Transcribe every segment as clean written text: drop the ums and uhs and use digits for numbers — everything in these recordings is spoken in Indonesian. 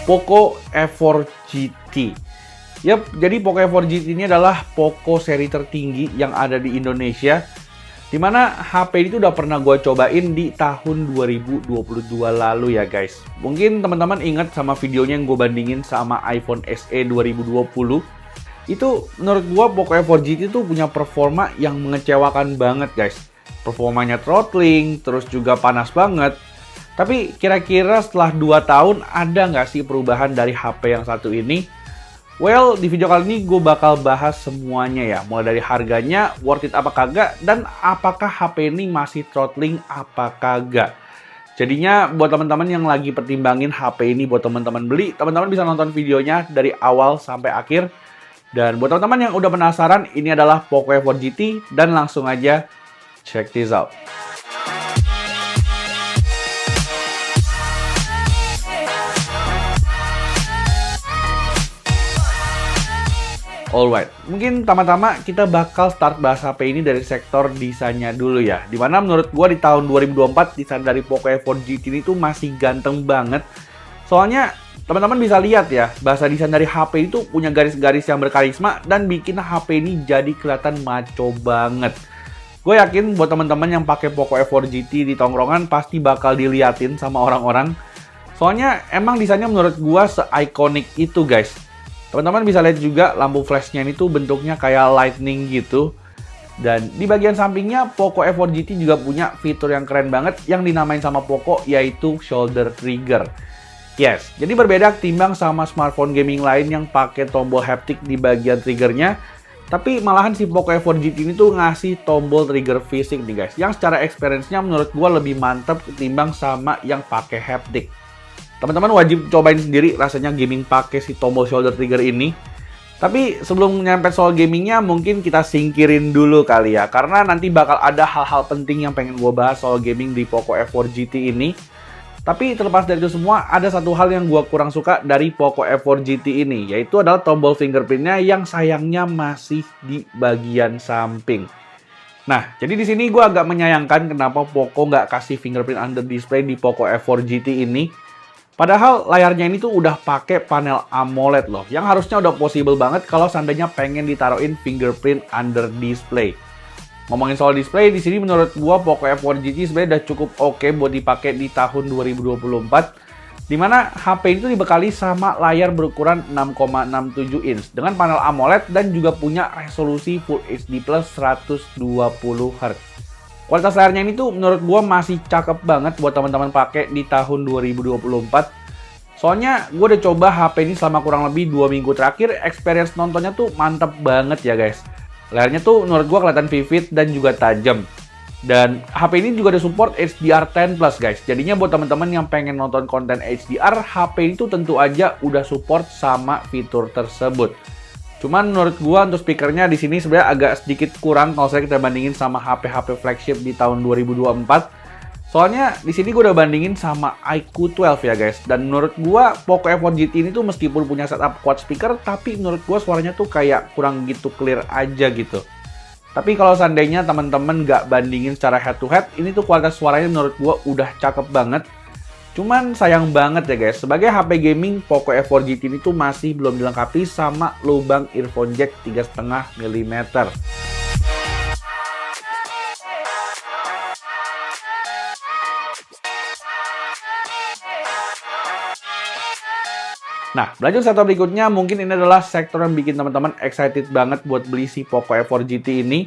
Poco F4 GT. Yap, jadi Poco F4 GT ini adalah Poco seri tertinggi yang ada di Indonesia. Dimana HP ini tuh udah pernah gue cobain di tahun 2022 lalu ya guys. Mungkin teman-teman ingat sama videonya yang gue bandingin sama iPhone SE 2020. Itu menurut gue Poco F4 GT tuh punya performa yang mengecewakan banget guys. Performanya throttling, terus juga panas banget. Tapi kira-kira setelah 2 tahun ada nggak sih perubahan dari HP yang satu ini? Well, di video kali ini gue bakal bahas semuanya ya. Mulai dari harganya, worth it apa kagak, dan apakah HP ini masih throttling apa kagak. Jadinya buat teman-teman yang lagi pertimbangin HP ini buat teman-teman beli, teman-teman bisa nonton videonya dari awal sampai akhir. Dan buat teman-teman yang udah penasaran, ini adalah Poco F4 GT, dan langsung aja check this out. Alright, mungkin pertama-tama kita bakal start bahas HP ini dari sektor desainnya dulu ya. Dimana menurut gua di tahun 2024 desain dari Poco F4 GT ini tuh masih ganteng banget. Soalnya teman-teman bisa lihat ya, bahasa desain dari HP itu punya garis-garis yang berkarisma dan bikin HP ini jadi kelihatan maco banget. Gue yakin buat teman-teman yang pakai Poco F4 GT di tongkrongan pasti bakal diliatin sama orang-orang. Soalnya emang desainnya menurut gua se-ikonik itu guys. Teman-teman bisa lihat juga lampu flashnya ini tuh bentuknya kayak lightning gitu. Dan di bagian sampingnya Poco F4 GT juga punya fitur yang keren banget yang dinamain sama Poco, yaitu shoulder trigger. Yes, jadi berbeda ketimbang sama smartphone gaming lain yang pakai tombol haptic di bagian triggernya. Tapi malahan si Poco F4 GT ini tuh ngasih tombol trigger fisik nih guys, yang secara experience-nya menurut gua lebih mantap ketimbang sama yang pakai haptic. Teman-teman wajib cobain sendiri rasanya gaming pakai si tombol shoulder trigger ini. Tapi sebelum nyampe soal gamingnya, mungkin kita singkirin dulu kali ya. Karena nanti bakal ada hal-hal penting yang pengen gue bahas soal gaming di Poco F4 GT ini. Tapi terlepas dari itu semua, ada satu hal yang gue kurang suka dari Poco F4 GT ini. Yaitu adalah tombol fingerprintnya yang sayangnya masih di bagian samping. Nah, jadi di sini gue agak menyayangkan kenapa Poco nggak kasih fingerprint under display di Poco F4 GT ini. Padahal layarnya ini tuh udah pakai panel AMOLED loh, yang harusnya udah possible banget kalau seandainya pengen ditaruhin fingerprint under display. Ngomongin soal display, di sini menurut gua Poco F4 GT sebenarnya udah cukup oke buat dipakai di tahun 2024, dimana HP itu dibekali sama layar berukuran 6,67 inch dengan panel AMOLED dan juga punya resolusi Full HD Plus 120Hz. Kualitas layarnya ini tuh menurut gua masih cakep banget buat teman-teman pakai di tahun 2024. Soalnya gua udah coba HP ini selama kurang lebih 2 minggu terakhir, experience nontonnya tuh mantep banget ya guys. Layarnya tuh menurut gua kelihatan vivid dan juga tajam. Dan HP ini juga ada support HDR10 Plus guys. Jadinya buat teman-teman yang pengen nonton konten HDR, HP ini tuh tentu aja udah support sama fitur tersebut. Cuman menurut gua untuk speakernya di sini sebenarnya agak sedikit kurang kalau saya kita bandingin sama HP-HP flagship di tahun 2024. Soalnya di sini gua udah bandingin sama iQOO 12 ya guys. Dan menurut gua Poco F4 GT ini tuh meskipun punya setup quad speaker, tapi menurut gua suaranya tuh kayak kurang gitu clear aja gitu. Tapi kalau seandainya teman-teman nggak bandingin secara head to head, ini tuh kualitas suaranya menurut gua udah cakep banget. Cuman sayang banget ya guys, sebagai HP gaming, Poco F4 GT ini tuh masih belum dilengkapi sama lubang earphone jack 3,5 mm. Nah, lanjut sektor berikutnya, mungkin ini adalah sektor yang bikin teman-teman excited banget buat beli si Poco F4 GT ini.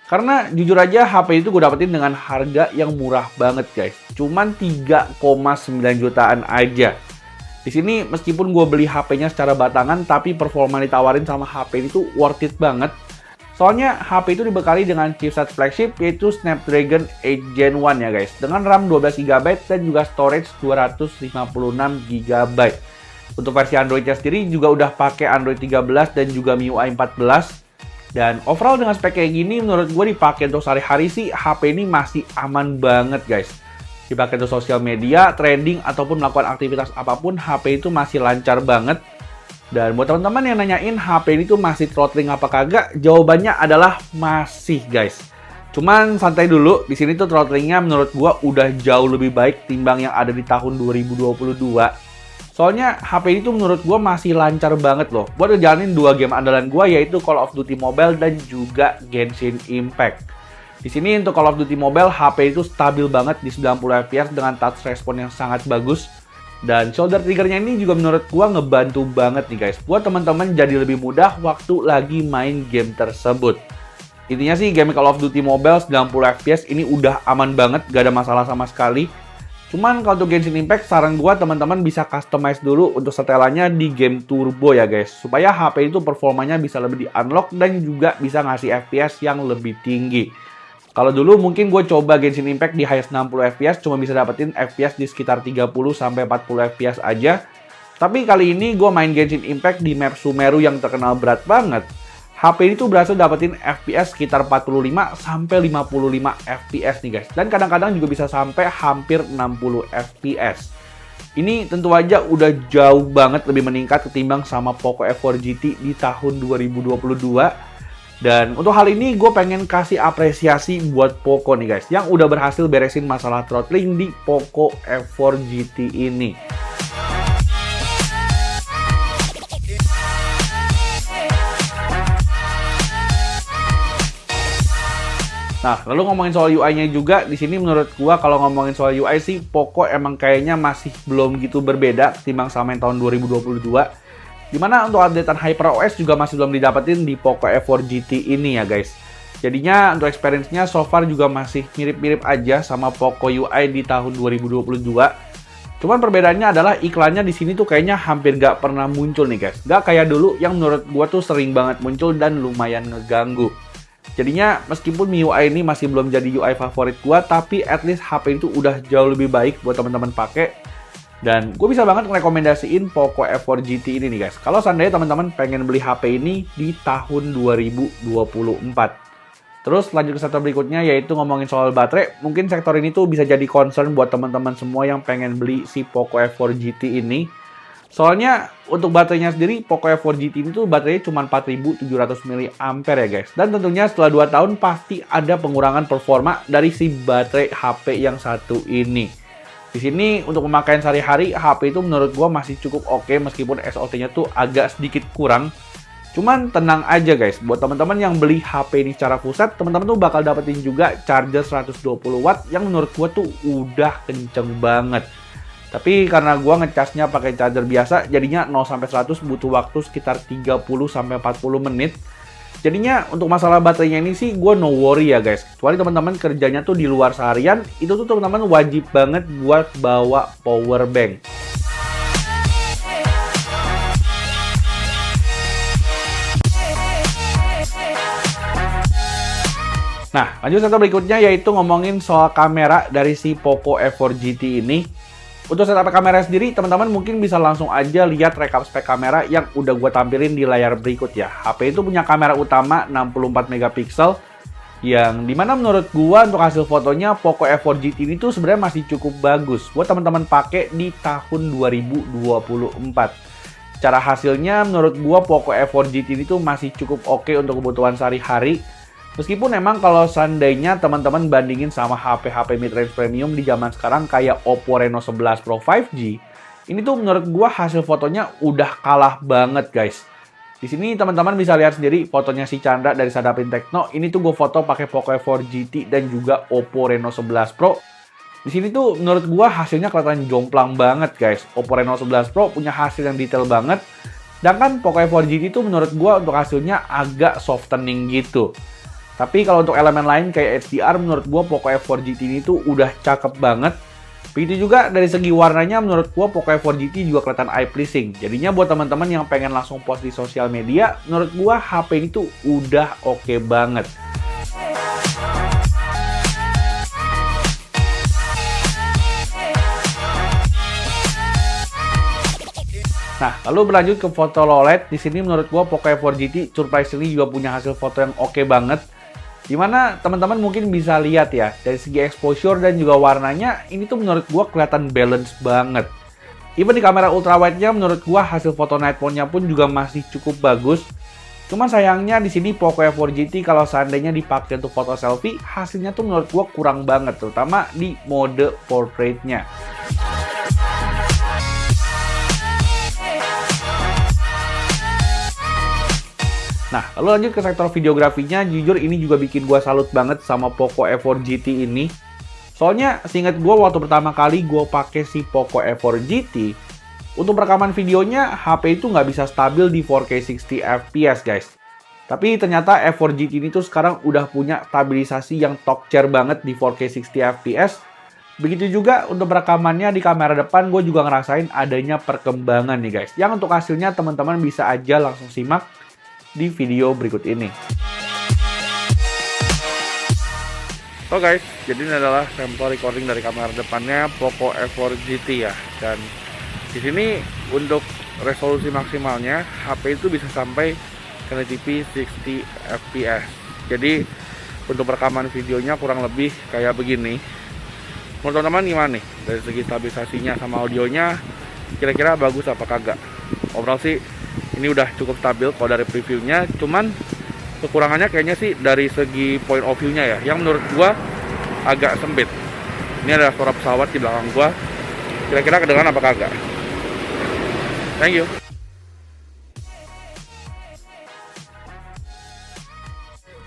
Karena jujur aja HP itu gue dapetin dengan harga yang murah banget guys. Cuman 3,9 jutaan aja. Di sini meskipun gue beli HP-nya secara batangan, tapi performa ditawarin sama HP ini tuh worth it banget. Soalnya HP itu dibekali dengan chipset flagship yaitu Snapdragon 8 Gen 1 ya guys. Dengan RAM 12GB dan juga storage 256GB. Untuk versi Android-nya sendiri juga udah pakai Android 13 dan juga MIUI 14. Dan overall dengan spek kayak gini menurut gue dipakai untuk sehari-hari sih HP ini masih aman banget guys. Dipakai untuk sosial media, trending, ataupun melakukan aktivitas apapun HP itu masih lancar banget. Dan buat teman-teman yang nanyain HP ini tuh masih throttling apa kagak, jawabannya adalah masih guys. Cuman santai dulu, di sini tuh throttlingnya menurut gue udah jauh lebih baik timbang yang ada di tahun 2022. Soalnya HP ini tuh menurut gue masih lancar banget loh buat ngejalanin dua game andalan gue, yaitu Call of Duty Mobile dan juga Genshin Impact. Di sini untuk Call of Duty Mobile, HP itu stabil banget di 90 fps dengan touch response yang sangat bagus. Dan shoulder triggernya ini juga menurut gue ngebantu banget nih guys, buat teman-teman jadi lebih mudah waktu lagi main game tersebut. Intinya sih game Call of Duty Mobile 90 fps ini udah aman banget, gak ada masalah sama sekali. Cuman kalau untuk Genshin Impact, saran gua teman-teman bisa customize dulu untuk setelannya di game turbo ya guys, supaya HP itu performanya bisa lebih di-unlock dan juga bisa ngasih FPS yang lebih tinggi. Kalau dulu mungkin gue coba Genshin Impact di highest 60 FPS, cuma bisa dapetin FPS di sekitar 30-40 FPS aja. Tapi kali ini gue main Genshin Impact di map Sumeru yang terkenal berat banget. HP ini tuh berhasil dapetin FPS sekitar 45-55 FPS nih guys. Dan kadang-kadang juga bisa sampai hampir 60 FPS. Ini tentu aja udah jauh banget lebih meningkat ketimbang sama Poco F4 GT di tahun 2022. Dan untuk hal ini gue pengen kasih apresiasi buat Poco nih guys, yang udah berhasil beresin masalah throttling di Poco F4 GT ini. Nah, lalu ngomongin soal UI-nya juga, di sini menurut gua kalau ngomongin soal UI sih, Poco emang kayaknya masih belum gitu berbeda ketimbang sama yang tahun 2022. Dimana untuk updatean HyperOS juga masih belum didapetin di Poco F4 GT ini ya guys. Jadinya untuk experience-nya so far juga masih mirip-mirip aja sama Poco UI di tahun 2022. Cuman perbedaannya adalah iklannya di sini tuh kayaknya hampir nggak pernah muncul nih guys. Nggak kayak dulu yang menurut gua tuh sering banget muncul dan lumayan ngeganggu. Jadinya meskipun MIUI ini masih belum jadi UI favorit gua, tapi at least HP itu udah jauh lebih baik buat teman-teman pakai. Dan gue bisa banget ngerekomendasiin Poco F4 GT ini nih guys, kalau seandainya teman-teman pengen beli HP ini di tahun 2024. Terus lanjut ke sektor berikutnya, yaitu ngomongin soal baterai. Mungkin sektor ini tuh bisa jadi concern buat teman-teman semua yang pengen beli si Poco F4 GT ini. Soalnya untuk baterainya sendiri, Poco F4 GT ini tuh baterainya cuma 4700 mAh ya guys. Dan tentunya setelah 2 tahun pasti ada pengurangan performa dari si baterai HP yang satu ini. Di sini untuk pemakaian sehari-hari, HP itu menurut gua masih cukup oke meskipun SOT-nya tuh agak sedikit kurang. Cuman tenang aja guys, buat teman-teman yang beli HP ini secara pusat, teman-teman tuh bakal dapetin juga charger 120 watt yang menurut gua tuh udah kenceng banget. Tapi karena gua ngecasnya pakai charger biasa, jadinya 0-100 butuh waktu sekitar 30-40 menit. Jadinya untuk masalah baterainya ini sih gua no worry ya guys. Kecuali teman-teman kerjanya tuh di luar seharian, itu tuh teman-teman wajib banget buat bawa power bank. Nah, lanjut sektor berikutnya yaitu ngomongin soal kamera dari si Poco F4 GT ini. Untuk setup kamera sendiri, teman-teman mungkin bisa langsung aja lihat rekap spek kamera yang udah gue tampilin di layar berikut ya. HP itu punya kamera utama 64 megapiksel, yang dimana menurut gue untuk hasil fotonya Poco F4 GT ini tuh sebenarnya masih cukup bagus buat teman-teman pakai di tahun 2024. Cara hasilnya menurut gue Poco F4 GT ini tuh masih cukup oke untuk kebutuhan sehari-hari. Meskipun emang kalau seandainya teman-teman bandingin sama HP-HP mid-range premium di zaman sekarang kayak Oppo Reno 11 Pro 5G, ini tuh menurut gua hasil fotonya udah kalah banget guys. Di sini teman-teman bisa lihat sendiri fotonya si Chandra dari Sadapin Techno. Ini tuh gue foto pakai Poco F4 GT dan juga Oppo Reno 11 Pro. Di sini tuh menurut gua hasilnya kelihatan jomplang banget guys. Oppo Reno 11 Pro punya hasil yang detail banget. Sedangkan Poco F4 GT tuh menurut gua untuk hasilnya agak softening gitu. Tapi kalau untuk elemen lain kayak HDR, menurut gua Poco F4 GT ini tuh udah cakep banget. Begitu juga dari segi warnanya, menurut gua Poco F4 GT juga kelihatan eye pleasing. Jadinya buat teman-teman yang pengen langsung post di sosial media, menurut gua HP ini tuh udah oke banget. Nah, lalu berlanjut ke foto low light. Di sini menurut gua Poco F4 GT surprisingly juga punya hasil foto yang oke banget. Dimana teman-teman mungkin bisa lihat ya, dari segi exposure dan juga warnanya, ini tuh menurut gua kelihatan balance banget. Even di kamera ultrawide-nya menurut gua hasil foto night mode-nya pun juga masih cukup bagus. Cuman sayangnya di sini Poco F4 GT kalau seandainya dipakai untuk foto selfie, hasilnya tuh menurut gua kurang banget, terutama di mode portrait-nya. Nah, lalu lanjut ke sektor videografinya, jujur ini juga bikin gua salut banget sama Poco F4 GT ini. Soalnya, seingat gua waktu pertama kali gua pakai si Poco F4 GT, untuk rekaman videonya, HP itu nggak bisa stabil di 4K 60 fps guys. Tapi ternyata F4 GT ini tuh sekarang udah punya stabilisasi yang top tier banget di 4K 60 fps. Begitu juga untuk rekamannya di kamera depan, gue juga ngerasain adanya perkembangan nih guys. Yang untuk hasilnya teman-teman bisa aja langsung simak di video berikut ini. So guys, jadi ini adalah sampel recording dari kamera depannya Poco F4 GT ya. Dan di sini untuk resolusi maksimalnya HP itu bisa sampai 1080p 60 fps. Jadi untuk rekaman videonya kurang lebih kayak begini. Menurut teman-teman gimana nih? Dari segi stabilisasinya sama audionya, kira-kira bagus apa kagak? Overall sih ini udah cukup stabil kalau dari previewnya. Cuman kekurangannya kayaknya sih dari segi point of view-nya ya, yang menurut gua agak sempit. Ini ada suara pesawat di belakang gua. Kira-kira kedengaran apa kagak? Thank you.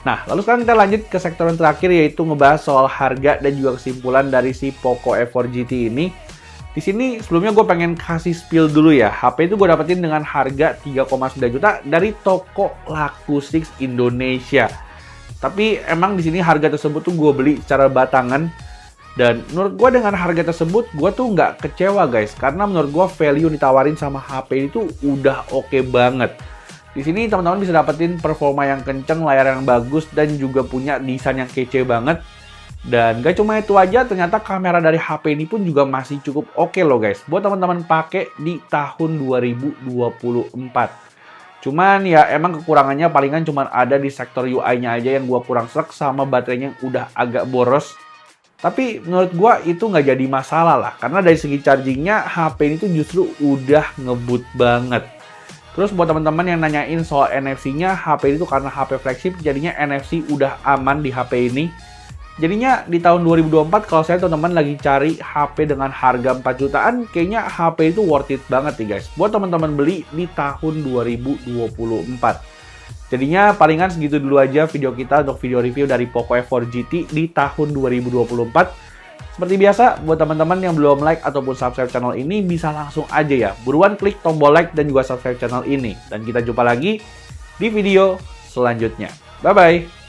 Nah, lalu sekarang kita lanjut ke sektor yang terakhir, yaitu ngebahas soal harga dan juga kesimpulan dari si Poco F4 GT ini. Di sini sebelumnya gue pengen kasih spill dulu ya. HP itu gue dapetin dengan harga 3,9 juta dari toko Lakusix Indonesia. Tapi emang di sini harga tersebut tuh gue beli secara batangan. Dan menurut gue dengan harga tersebut, gue tuh nggak kecewa guys. Karena menurut gue value ditawarin sama HP ini tuh udah oke banget. Di sini teman-teman bisa dapetin performa yang kenceng, layar yang bagus, dan juga punya desain yang kece banget. Dan gak cuma itu aja, ternyata kamera dari HP ini pun juga masih cukup oke loh guys. Buat teman-teman pakai di tahun 2024. Cuman ya emang kekurangannya palingan cuma ada di sektor UI-nya aja yang gua kurang srek, sama baterainya yang udah agak boros. Tapi menurut gua itu nggak jadi masalah lah. Karena dari segi chargingnya, HP ini tuh justru udah ngebut banget. Terus buat teman-teman yang nanyain soal NFC-nya, HP itu karena HP flagship, jadinya NFC udah aman di HP ini. Jadinya di tahun 2024 kalau saya teman-teman lagi cari HP dengan harga 4 jutaan, kayaknya HP itu worth it banget nih guys. Buat teman-teman beli di tahun 2024. Jadinya palingan segitu dulu aja video kita untuk video review dari Poco F4 GT di tahun 2024. Seperti biasa, buat teman-teman yang belum like ataupun subscribe channel ini, bisa langsung aja ya. Buruan klik tombol like dan juga subscribe channel ini. Dan kita jumpa lagi di video selanjutnya. Bye-bye!